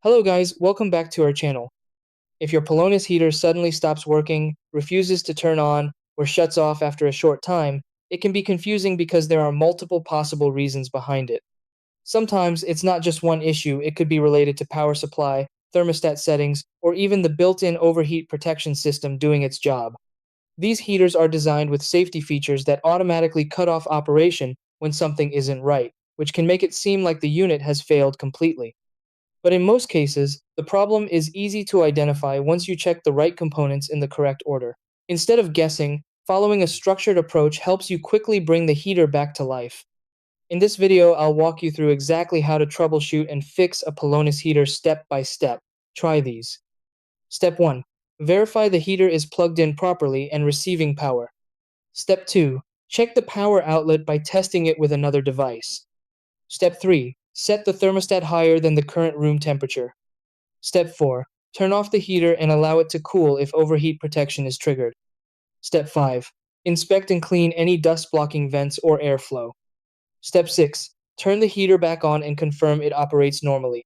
Hello guys, welcome back to our channel. If your Pelonis heater suddenly stops working, refuses to turn on, or shuts off after a short time, it can be confusing because there are multiple possible reasons behind it. Sometimes it's not just one issue, it could be related to power supply, thermostat settings, or even the built-in overheat protection system doing its job. These heaters are designed with safety features that automatically cut off operation when something isn't right, which can make it seem like the unit has failed completely. But in most cases, the problem is easy to identify once you check the right components in the correct order. Instead of guessing, following a structured approach helps you quickly bring the heater back to life. In this video, I'll walk you through exactly how to troubleshoot and fix a Pelonis heater step by step. Try these. Step 1. Verify the heater is plugged in properly and receiving power. Step 2. Check the power outlet by testing it with another device. Step 3. Set the thermostat higher than the current room temperature. Step 4. Turn off the heater and allow it to cool if overheat protection is triggered. Step 5. Inspect and clean any dust-blocking vents or airflow. Step 6. Turn the heater back on and confirm it operates normally.